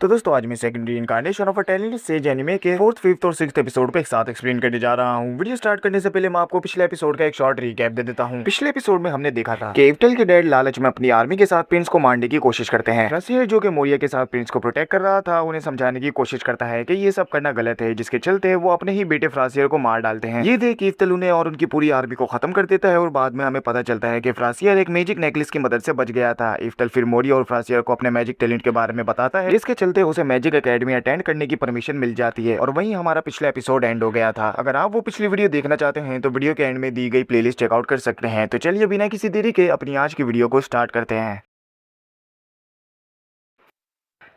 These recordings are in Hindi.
तो दोस्तों आज मैं second incarnation of a talented says anime के फोर्थ, फिफ्थ और सिक्स्थ एपिसोड को एक साथ एक्सप्लेन करने जा रहा हूँ। वीडियो स्टार्ट करने से पहले मैं आपको पिछले एपिसोड का एक शॉर्ट रिकैप दे देता हूँ। पिछले एपिसोड में हमने देखा था कि एफ्टल के डैड लालच में अपनी आर्मी के साथ प्रिंस को मारने की कोशिश करते हैं। रसियर जो कि मोरिया के साथ प्रिंस को प्रोटेक्ट कर रहा था, उन्हें समझाने की कोशिश करता है कि ये सब करना गलत है, जिसके चलते वो अपने ही बेटे फ्रासियर को मार डालते हैं। ये देख एफ्टल उन्हें और उनकी पूरी आर्मी को खत्म कर देता है और बाद में हमें पता चलता है कि फ्रासियर एक मैजिक नेकलेस की मदद से बच गया था। एफ्टल फिर मोरिया और फ्रासियर को अपने मैजिक टैलेंट के बारे में बताता है, जिसके चलते उसे मैजिक एकेडमी अटेंड करने की परमिशन मिल जाती है और वहीं हमारा पिछला एपिसोड एंड हो गया था। अगर आप वो पिछली वीडियो देखना चाहते हैं तो वीडियो के एंड में दी गई प्लेलिस्ट चेकआउट कर सकते हैं। तो चलिए बिना किसी देरी के अपनी आज की वीडियो को स्टार्ट करते हैं।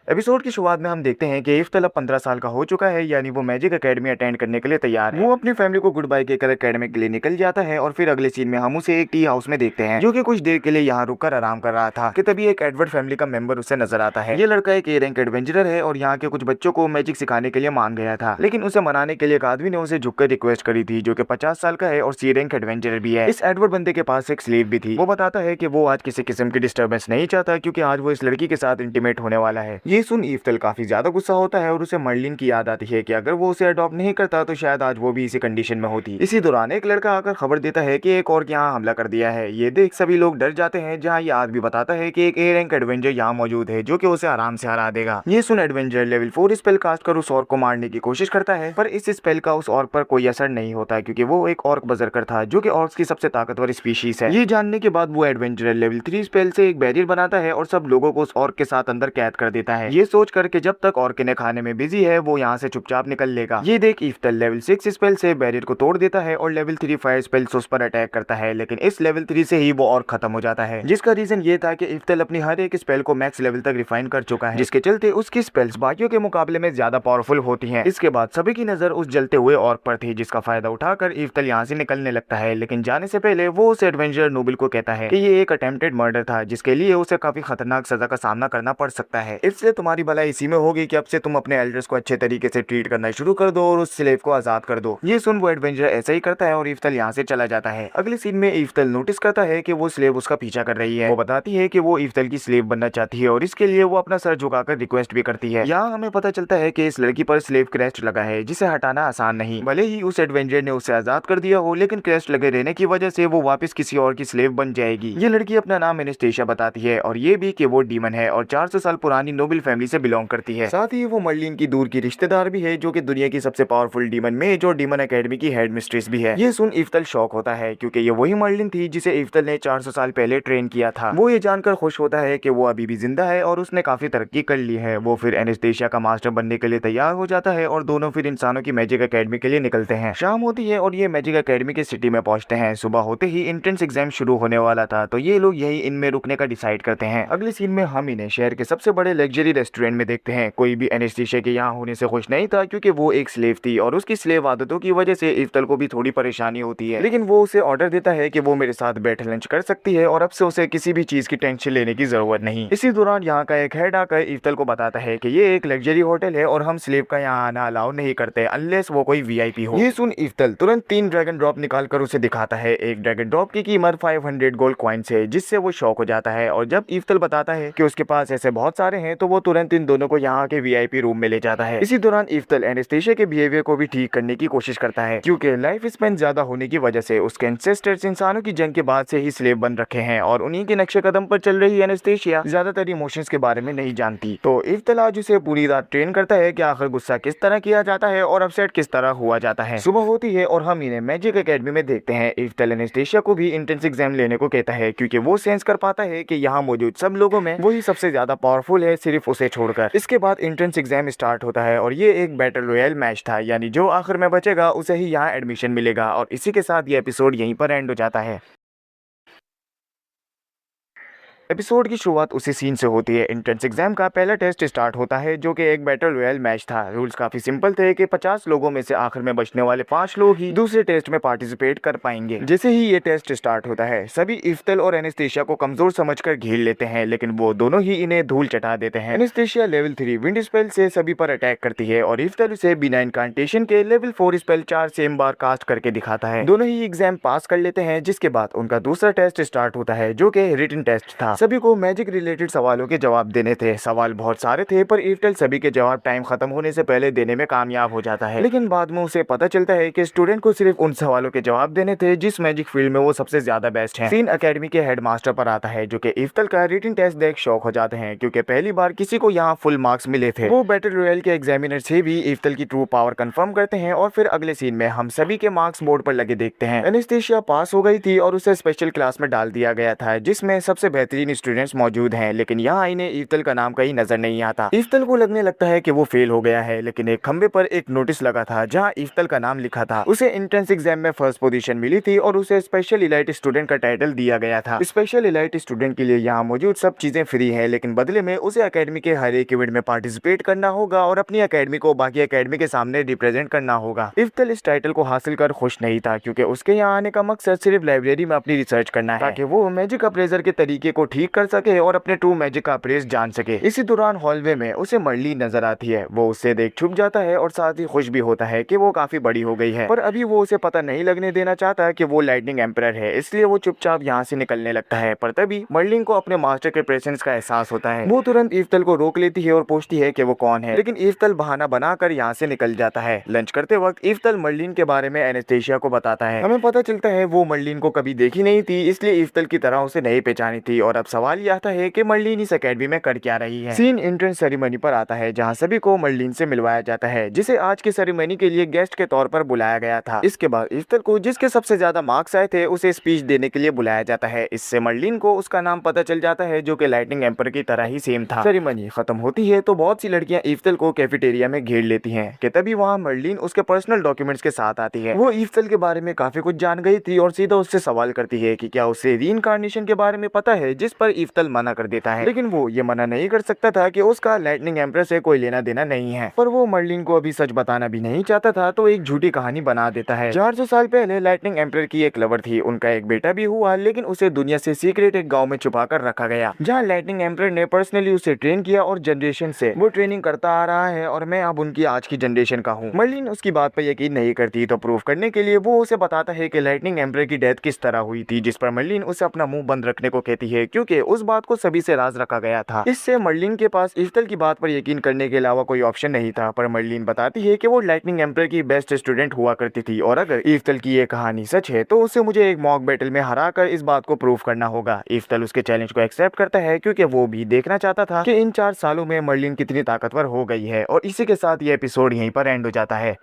एपिसोड की शुरुआत में हम देखते हैं कि एफ्टल अब 15 साल का हो चुका है, यानी वो मैजिक एकेडमी अटेंड करने के लिए तैयार है। वो अपनी फैमिली को गुड बाय कहकर एकेडमी के लिए निकल जाता है और फिर अगले सीन में हम उसे एक टी हाउस में देखते हैं, जो कि कुछ देर के लिए यहाँ रुककर आराम कर रहा था कि तभी एक एडवर्ड फैमिली का मेंबर उसे नजर आता है। ये लड़का एक ए रैंक एडवेंचरर है और यहाँ के कुछ बच्चों को मैजिक सिखाने के लिए मान गया था, लेकिन उसे मनाने के लिए एक आदमी ने उसे झुककर रिक्वेस्ट करी थी, जो कि 50 साल का है और सी रैंक एडवेंचरर भी है। इस एडवर्ड बंदे के पास एक स्लेव भी थी। वो बताता है कि वो आज किसी किस्म की डिस्टर्बेंस नहीं चाहता, क्योंकि आज वो इस लड़की के साथ इंटीमेट होने वाला है। ये सुन एफ्टल काफी ज्यादा गुस्सा होता है और उसे मर्लिन की याद आती है कि अगर वो उसे अडॉप्ट नहीं करता तो शायद आज वो भी इसी कंडीशन में होती। इसी दौरान एक लड़का आकर खबर देता है कि एक और यहाँ हमला कर दिया है। ये देख सभी लोग डर जाते हैं, जहाँ ये आदमी बताता है कि एक ए रैंक एडवेंचर यहाँ मौजूद है, जो कि उसे आराम से हरा देगा। ये सुन एडवेंचर लेवल 4 स्पेल कास्ट कर उस ऑर्क को मारने की कोशिश करता है, पर इस स्पेल का उस ऑर्क पर कोई असर नहीं होता, क्योंकि वो एक ऑर्क बजरकर था, जो कि ऑर्क्स की सबसे ताकतवर स्पीशीज है। ये जानने के बाद वो एडवेंचर लेवल 3 स्पेल से एक बैरियर बनाता है और सब लोगों को उस ऑर्क के साथ अंदर कैद कर देता है, ये सोच करके जब तक ऑर्क ने खाने में बिजी है वो यहाँ से चुपचाप निकल लेगा। ये देख एफ्टल लेवल 6 स्पेल से बैरियर को तोड़ देता है और लेवल 3 फायर स्पेल से उस पर अटैक करता है, लेकिन इस लेवल 3 से ही वो और खत्म हो जाता है, जिसका रीजन ये था कि एफ्टल अपनी हर एक स्पेल को मैक्स लेवल तक रिफाइन कर चुका है, जिसके चलते उसकी स्पेल्स बाकियों के मुकाबले में ज्यादा पावरफुल होती हैं। इसके बाद सभी की नजर उस जलते हुए ऑर्क पर थी, जिसका फायदा उठाकर एफ्टल यहाँ से निकलने लगता है, लेकिन जाने से पहले वो उस एडवेंचर नोबल को कहता है कि ये एक अटेम्प्टेड मर्डर था, जिसके लिए उसे काफी खतरनाक सजा का सामना करना पड़ सकता है। इसलिए तुम्हारी भलाई इसी में होगी कि अब से तुम अपने एल्डर्स को अच्छे तरीके से ट्रीट करना शुरू कर दो और उस स्लेव को आजाद कर दो। ये सुन वो एडवेंचर ऐसा ही करता है और एफ्टल यहाँ से चला जाता है। अगले सीन में एफ्टल नोटिस करता है कि वो स्लेव उसका पीछा कर रही है। वो बताती है कि वो एफ्टल की स्लेव बनना चाहती है और इसके लिए वो अपना सर झुकाकर रिक्वेस्ट भी करती है। यहाँ हमें पता चलता है कि इस लड़की पर स्लेव क्रेस्ट लगा है, जिसे हटाना आसान नहीं। भले ही उस एडवेंचर ने उसे आजाद कर दिया हो, लेकिन क्रेस्ट लगे रहने की वजह से वो वापस किसी और की स्लेव बन जाएगी। ये लड़की अपना नाम एनेस्टेशिया बताती है और ये भी कि वो डीमन है और 400 साल पुरानी नोबल फैमिली से बिलोंग करती है। साथ ही वो मर्लिन की दूर की रिश्तेदार भी है, जो कि दुनिया की सबसे पावरफुल डीमन मेज और डीमन एकेडमी की हेड मिस्ट्रेस भी है। ये सुन एफ्टल शॉक होता है, क्योंकि ये वही मर्लिन थी जिसे एफ्टल ने 400 साल पहले ट्रेन किया था। वो ये जानकर खुश होता है कि वो अभी भी जिंदा है और उसने काफी तरक्की कर ली है। वो फिर एनेस्टेशिया का मास्टर बनने के लिए तैयार हो जाता है और दोनों फिर इंसानों की मैजिक एकेडमी के लिए निकलते हैं। शाम होती है और ये मैजिक एकेडमी के सिटी में पहुंचते हैं। सुबह होते ही एंट्रेंस एग्जाम शुरू होने वाला था, तो ये लोग यही इनमें रुकने का डिसाइड करते हैं। अगले सीन में हम इन्हें शहर के सबसे बड़े लग्जरी रेस्टोरेंट में देखते हैं। कोई भी एनेस्टेशिया के यहाँ होने से खुश नहीं था, क्योंकि वो एक स्लेव थी और उसकी स्लेव आदतों की वजह से एफ्टल को भी थोड़ी परेशानी होती है, लेकिन वो उसे ऑर्डर देता है कि वो मेरे साथ बैठ लंच कर सकती है और अब से उसे किसी भी चीज की टेंशन लेने की जरूरत नहीं। इसी दौरान यहाँ का एक हेड आकर एफ्टल को बताता है कि ये एक लग्जरी होटल है और हम स्लेव का यहाँ आना अलाउ नहीं करते अनलेस वो कोई वीआईपी हो। ये सुन एफ्टल तुरंत 3 ड्रैगन ड्रॉप निकाल कर उसे दिखाता है। एक ड्रैगन ड्रॉप की कीमत 500 गोल्ड कॉइन्स है, जिससे वो शॉक हो जाता है। और जब एफ्टल बताता है कि उसके पास ऐसे बहुत सारे हैं, तो वो तुरंत इन दोनों को यहाँ के वीआईपी रूम में ले जाता है। इसी दौरान एफ्टल एनेस्टेशिया के बिहेवियर को भी ठीक करने की कोशिश करता है, क्योंकि लाइफ स्पेन ज्यादा होने की वजह से उसके एंसेस्टर्स इंसानों की जंग के बाद से ही स्लेव बन रखे हैं और उन्हीं के नक्शे कदम पर चल रही एनेस्टेशिया ज्यादातर इमोशंस के बारे में नहीं जानती। तो एफ्टल आज उसे पूरी रात ट्रेन करता है कि आखिर गुस्सा किस तरह किया जाता है और अपसेट किस तरह हुआ जाता है। सुबह होती है और हम इन्हें मैजिक एकेडमी में देखते हैं। एफ्टल एनेस्टेशिया को भी एंट्रेंस एग्जाम लेने को कहता है, क्योंकि वो सेंस कर पाता है कि यहाँ मौजूद सब लोगों में वही सबसे ज्यादा पावरफुल है, सिर्फ उसे छोड़कर। इसके बाद एंट्रेंस एग्जाम स्टार्ट होता है और ये एक बैटल रॉयल मैच था, यानी जो आखिर में बचेगा उसे ही यहाँ एडमिशन मिलेगा। और इसी के साथ ये एपिसोड यहीं पर एंड हो जाता है। एपिसोड की शुरुआत उसी सीन से होती है। एंट्रेंस एग्जाम का पहला टेस्ट स्टार्ट होता है, जो कि एक बैटल रॉयल मैच था। रूल्स काफी सिंपल थे कि 50 लोगों में से आखिर में बचने वाले 5 लोग ही दूसरे टेस्ट में पार्टिसिपेट कर पाएंगे। जैसे ही ये टेस्ट स्टार्ट होता है, सभी एफ्टल और एनेस्टेशिया को कमजोर समझकर घेर लेते हैं, लेकिन वो दोनों ही इन्हें धूल चटा देते हैं। एनेस्टेशिया लेवल 3 विंड स्पेल से सभी पर अटैक करती है और एफ्टल उसे बिना इनकांटेशन के लेवल 4 स्पेल 4 सेम बार कास्ट करके दिखाता है। दोनों ही एग्जाम पास कर लेते हैं, जिसके बाद उनका दूसरा टेस्ट स्टार्ट होता है, जो कि रिटन टेस्ट था। सभी को मैजिक रिलेटेड सवालों के जवाब देने थे। सवाल बहुत सारे थे पर ईफ्टल सभी के जवाब टाइम खत्म होने से पहले देने में कामयाब हो जाता है, लेकिन बाद में उसे पता चलता है कि स्टूडेंट को सिर्फ उन सवालों के जवाब देने थे जिस मैजिक फील्ड में वो सबसे ज्यादा बेस्ट है। सीन एकेडमी के हेड मास्टर पर आता है जो कि ईफ्टल का रिटन टेस्ट देख शॉक हो जाते हैं क्योंकि पहली बार किसी को यहाँ फुल मार्क्स मिले थे। वो बैटल रॉयल के एग्जामिनर से भी ईफ्टल की ट्रू पावर कंफर्म करते हैं और फिर अगले सीन में हम सभी के मार्क्स बोर्ड पर लगे देखते हैं। एनेस्थीसिया पास हो गई थी और उसे स्पेशल क्लास में डाल दिया गया था जिसमें सबसे बेहतरीन स्टूडेंट्स मौजूद हैं, लेकिन यहाँ इन्हें ईफ्टल का नाम कहीं नजर नहीं आता। ईफ्टल को लगने लगता है कि वो फेल हो गया है, लेकिन एक खंबे पर एक नोटिस लगा था जहाँ ईफ्टल का नाम लिखा था। उसे एंट्रेंस एग्जाम में फर्स्ट पोजीशन मिली थी और उसे स्पेशल इलाइट स्टूडेंट का टाइटल दिया गया था। स्पेशल इलाइट स्टूडेंट के लिए यहाँ मौजूद सब चीजें फ्री है, लेकिन बदले में उसे एकेडमी के हर एक इवेंट में पार्टिसिपेट करना होगा और अपनी एकेडमी को बाकी एकेडमी के सामने रिप्रेजेंट करना होगा। ईफ्टल इस टाइटल को हासिल कर खुश नहीं था क्योंकि उसके यहाँ आने का मकसद सिर्फ लाइब्रेरी में अपनी रिसर्च करना है ताकि वो मैजिक अप्रेजर के तरीके को ठीक कर सके और अपने ट्रू मैजिक का अप्रेज जान सके। इसी दौरान हॉलवे में उसे मर्लिन नजर आती है। वो उससे देख छुप जाता है और साथ ही खुश भी होता है कि वो काफी बड़ी हो गई है, पर अभी वो उसे पता नहीं लगने देना चाहता कि वो लाइटनिंग एम्परर है, इसलिए वो चुपचाप यहाँ से निकलने लगता है। पर तभी मर्लिन को अपने मास्टर के प्रेजेंस का एहसास होता है। वो तुरंत ईफ्टल को रोक लेती है और पूछती है कि वो कौन है, लेकिन ईफ्टल बहाना बनाकर यहाँ से निकल जाता है। लंच करते वक्त ईफ्टल मर्लिन के बारे में एनेस्थीसिया को बताता है। हमें पता चलता है वो मर्लिन को कभी देखी नहीं थी, इसलिए ईफ्टल की तरह उसे नहीं पहचानी थी। और अब सवाल ये आता है कि मर्लिन इस एकेडमी में कर क्या रही है। सीन एंट्रेंस सेरेमनी पर आता है जहाँ सभी को मर्लिन से मिलवाया जाता है, जिसे आज की सेरेमनी के लिए गेस्ट के तौर पर बुलाया गया था। इसके बाद ईफ्टल को जिसके सबसे ज्यादा मार्क्स आए थे उसे स्पीच देने के लिए बुलाया जाता है। इससे मर्लिन को उसका नाम पता चल जाता है जो कि लाइटनिंग एम्पर की तरह ही सेम था। सेरेमनी खत्म होती है तो बहुत सी लड़कियां ईफ्टल को कैफेटेरिया में घेर लेती हैं कि तभी वहाँ मर्लिन उसके पर्सनल डॉक्यूमेंट्स के साथ आती है। वो ईफ्टल के बारे में काफी कुछ जान गई थी और सीधा उससे सवाल करती है कि क्या उसे रीइंकार्नेशन के बारे में पता है, जिस पर ईफ्टल मना कर देता है, लेकिन वो ये मना नहीं कर सकता था कि उसका लाइटनिंग एम्पर से कोई लेना देना नहीं है। पर वो मर्लिन को अभी सच बताना भी नहीं चाहता था तो एक झूठी कहानी बना देता है। 400 साल पहले लाइटनिंग एम्पर की एक लवर थी, उनका एक बेटा भी हुआ, लेकिन उसे दुनिया से सीक्रेट एक गाँव में छुपा कर रखा गया जहाँ लाइटनिंग एम्पर ने पर्सनली उसे ट्रेन किया और जनरेशन से वो ट्रेनिंग करता आ रहा है और मैं अब उनकी आज की जनरेशन का हूँ। मर्लिन उसकी बात पर यकीन नहीं करती तो प्रूफ करने के लिए वो उसे बताता है कि लाइटनिंग एम्पर की डेथ किस तरह हुई थी, जिस पर मर्लिन उसे अपना मुंह बंद रखने को कहती है क्योंकि उस बात को सभी से राज रखा गया था। इससे मर्लिन के पास ईफ्टल की बात पर यकीन करने के अलावा कोई ऑप्शन नहीं था। पर मर्लिन बताती है कि वो लाइटनिंग एम्पर की बेस्ट स्टूडेंट हुआ करती थी और अगर ईफ्टल की ये कहानी सच है तो उसे मुझे एक मॉक बैटल में हरा कर इस बात को प्रूफ करना होगा। ईफ्टल उसके चैलेंज को एक्सेप्ट करता है क्योंकि वो भी देखना चाहता था कि इन 4 सालों में मर्लिन कितनी ताकतवर हो गई है। और इसी के साथ ये एपिसोड यहीं पर एंड हो जाता है।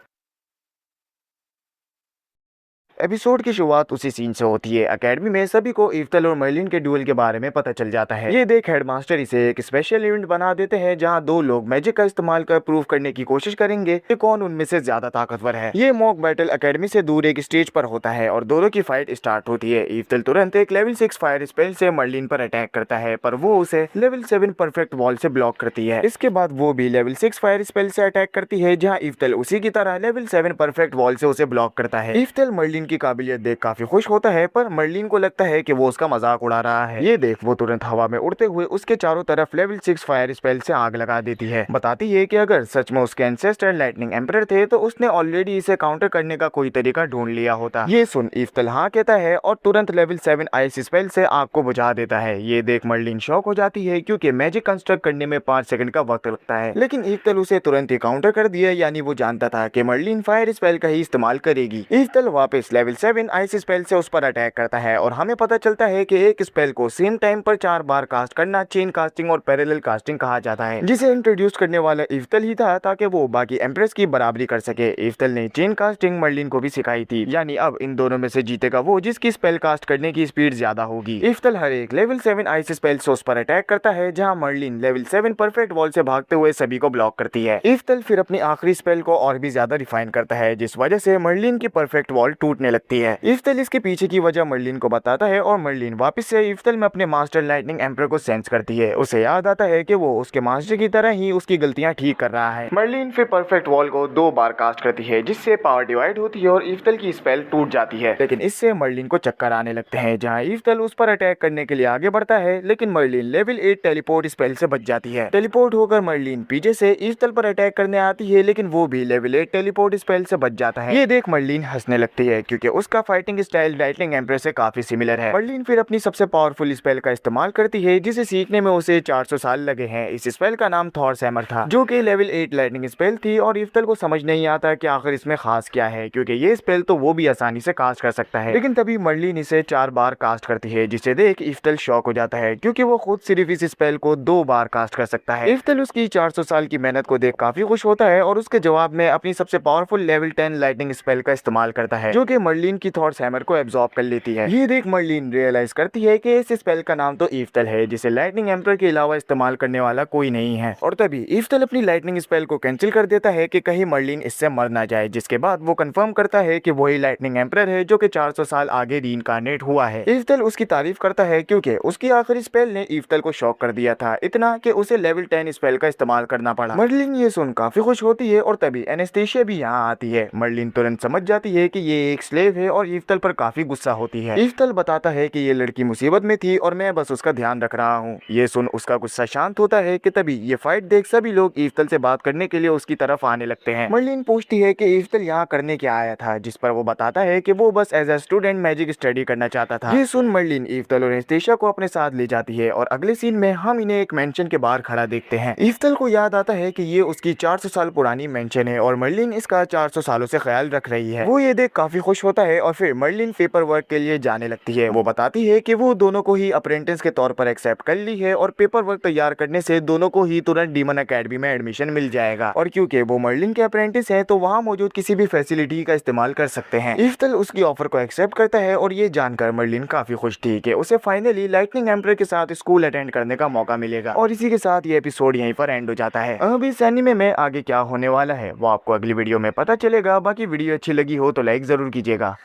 एपिसोड की शुरुआत उसी सीन से होती है। एकेडमी में सभी को ईफ्टल और मर्लिन के ड्यूल के बारे में पता चल जाता है। ये देख हेडमास्टर इसे एक स्पेशल इवेंट बना देते हैं जहां 2 लोग मैजिक का इस्तेमाल कर प्रूफ करने की कोशिश करेंगे कि कौन उनमें से ज्यादा ताकतवर है। ये मॉक बैटल एकेडमी से दूर एक स्टेज पर होता है और दोनों की फाइट स्टार्ट होती है। ईफ्टल तुरंत एक लेवल 6 फायर स्पेल से मर्लिन पर अटैक करता है, पर वो उसे लेवल 7 परफेक्ट वॉल से ब्लॉक करती है। इसके बाद वो भी लेवल 6 फायर स्पेल से अटैक करती है जहाँ ईफ्टल उसी की तरह लेवल 7 परफेक्ट वॉल से उसे ब्लॉक करता है। ईफ्टल मर्लिन की काबिलियत देख काफी खुश होता है, पर मर्लिन को लगता है कि वो उसका मजाक उड़ा रहा है। ये देख वो तुरंत हवा में उड़ते हुए उसके चारों तरफ लेवल 6 फायर स्पेल से आग लगा देती है। बताती है कि अगर सच में उसके एंसेस्टर लाइटनिंग एम्परर थे तो उसने ऑलरेडी इसे काउंटर करने का कोई तरीका ढूंढ लिया होता। ये सुन ईफ्टल हाँ कहता है और तुरंत लेवल 7 आइस स्पेल से आग को बुझा देता है। ये देख मर्लिन शॉक हो जाती है क्योंकि मैजिक कंस्ट्रक्ट करने में 5 सेकंड का वक्त लगता है, लेकिन ईफ्टल उसे तुरंत ही काउंटर कर दिया, यानी वो जानता था कि मर्लिन फायर स्पेल का ही इस्तेमाल करेगी। ईफ्टल वापस लेवल 7 आइस स्पेल से उस पर अटैक करता है और हमें पता चलता है कि एक स्पेल को सेम टाइम पर 4 बार कास्ट करना चेन कास्टिंग और पैरेलल कास्टिंग कहा जाता है, जिसे इंट्रोड्यूस करने वाला ईफ्टल ही था ताकि वो बाकी एम्प्रेस की बराबरी कर सके। ईफ्टल ने चेन कास्टिंग मर्लिन को भी सिखाई थी, यानी अब इन दोनों में से जीतेगा वो जिसकी स्पेल कास्ट करने की स्पीड ज्यादा होगी। ईफ्टल हर एक लेवल 7 आइस स्पेल से उस पर अटैक करता है जहां मर्लिन लेवल 7 परफेक्ट वॉल से भागते हुए सभी को ब्लॉक करती है। ईफ्टल फिर अपनी आखिरी स्पेल को और भी ज्यादा रिफाइन करता है, जिस वजह से मर्लिन की परफेक्ट वॉल टूटने लगती है। ईफ्टल इसके पीछे की वजह मर्लिन को बताता है और मर्लिन वापस से ईफ्टल में अपने मास्टर लाइटनिंग एम्परर को सेंस करती है। उसे याद आता है कि वो उसके मास्टर की तरह ही उसकी गलतियां ठीक कर रहा है। मर्लिन फिर परफेक्ट वॉल को 2 बार कास्ट करती है, जिससे पावर डिवाइड होती है और ईफ्टल की स्पेल टूट जाती है, लेकिन इससे मर्लिन को चक्कर आने लगते हैं। जहां ईफ्टल उस पर अटैक करने के लिए आगे बढ़ता है, लेकिन मर्लिन लेवल 8 टेलीपोर्ट स्पेल से बच जाती है। टेलीपोर्ट होकर मर्लिन पीछे से ईफ्टल पर अटैक करने आती है, लेकिन वो भी लेवल 8 टेलीपोर्ट स्पेल से बच जाता है। ये देख मर्लिन हंसने लगती है क्योंकि उसका फाइटिंग स्टाइल लाइटनिंग एम्पर से काफी सिमिलर है। मर्लिन फिर अपनी सबसे पावरफुल स्पेल का इस्तेमाल करती है जिसे सीखने में उसे 400 साल लगे हैं। इस स्पेल का नाम थॉर्स हैमर था जो कि लेवल 8 लाइटनिंग स्पेल थी और ईफ्टल को समझ नहीं आता कि आखिर इसमें खास क्या है, क्योंकि ये स्पेल तो वो भी आसानी से कास्ट कर सकता है। लेकिन तभी मर्लिन इसे 4 बार कास्ट करती है जिसे देख ईफ्टल शॉक हो जाता है क्योंकि वो खुद सिर्फ इस स्पेल को 2 बार कास्ट कर सकता है। ईफ्टल उसकी 400 साल की मेहनत को देख काफी खुश होता है और उसके जवाब में अपनी सबसे पावरफुल लेवल 10 लाइटनिंग स्पेल का इस्तेमाल करता है जो कि मर्लिन की थॉर्स हैमर को एब्जॉर्ब कर लेती है। ये देख मर्लिन रियलाइज करती है कि इस स्पेल का नाम तो ईफ्टल है जिसे लाइटनिंग एम्पर के अलावा इस्तेमाल करने वाला कोई नहीं है। और तभी ईफ्टल अपनी लाइटनिंग स्पेल को कैंसिल कर देता है कि कहीं मर्लिन इससे मर ना जाए, जिसके बाद वो कंफर्म करता है कि वही लाइटनिंग एम्पर है जो कि 400 साल आगे रीइंकार्नेट हुआ है। ईफ्टल उसकी तारीफ करता है क्योंकि उसकी आखिरी स्पेल ने ईफ्टल को शॉक कर दिया था, इतना कि उसे लेवल 10 स्पेल का इस्तेमाल करना पड़ा। मर्लिन ये सुन काफी खुश होती है और तभी एनेस्थेसिया भी यहाँ आती है। मर्लिन तुरंत समझ जाती है कि ये एक स्लेव है और ईफ्टल पर काफी गुस्सा होती है। ईफ्टल बताता है कि ये लड़की मुसीबत में थी और मैं बस उसका ध्यान रख रहा हूँ। ये सुन उसका गुस्सा शांत होता है कि तभी ये फाइट देख सभी लोग ईफ्टल से बात करने के लिए उसकी तरफ आने लगते हैं। मर्लिन पूछती है कि ईफ्टल यहाँ करने क्या आया था, जिस पर वो बताता है कि वो बस एज ए स्टूडेंट मैजिक स्टडी करना चाहता था। ये सुन मर्लिन ईफ्टल और एनेस्थेसिया को अपने साथ ले जाती है और अगले सीन में हम इन्हें एक मेंशन के बाहर खड़ा देखते हैं। ईफ्टल को याद आता है कि ये उसकी 400 साल पुरानी मेंशन है और मर्लिन इसका 400 सालों से ख्याल रख रही है। वो ये देख काफी खुश होता है और फिर मर्लिन पेपर वर्क के लिए जाने लगती है। वो बताती है कि वो दोनों को ही अप्रेंटिस के तौर पर एक्सेप्ट कर ली है और पेपर वर्क तैयार करने से दोनों को ही तुरंत डीमन एकेडमी में एडमिशन मिल जाएगा और क्योंकि वो मर्लिन के अप्रेंटिस है तो वहाँ मौजूद किसी भी फैसिलिटी का इस्तेमाल कर सकते हैं। ईफ्टल उसकी ऑफर को एक्सेप्ट करता है और ये जानकर मर्लिन काफी खुश थी कि उसे फाइनली लाइटनिंग एम्पर के साथ स्कूल अटेंड करने का मौका मिलेगा। और इसी के साथ ये एपिसोड यहीं पर एंड हो जाता है। अब इस एनीमे में आगे क्या होने वाला है वो आपको अगली वीडियो में पता चलेगा। बाकी वीडियो अच्छी लगी हो तो लाइक जरूर कीजिएगा।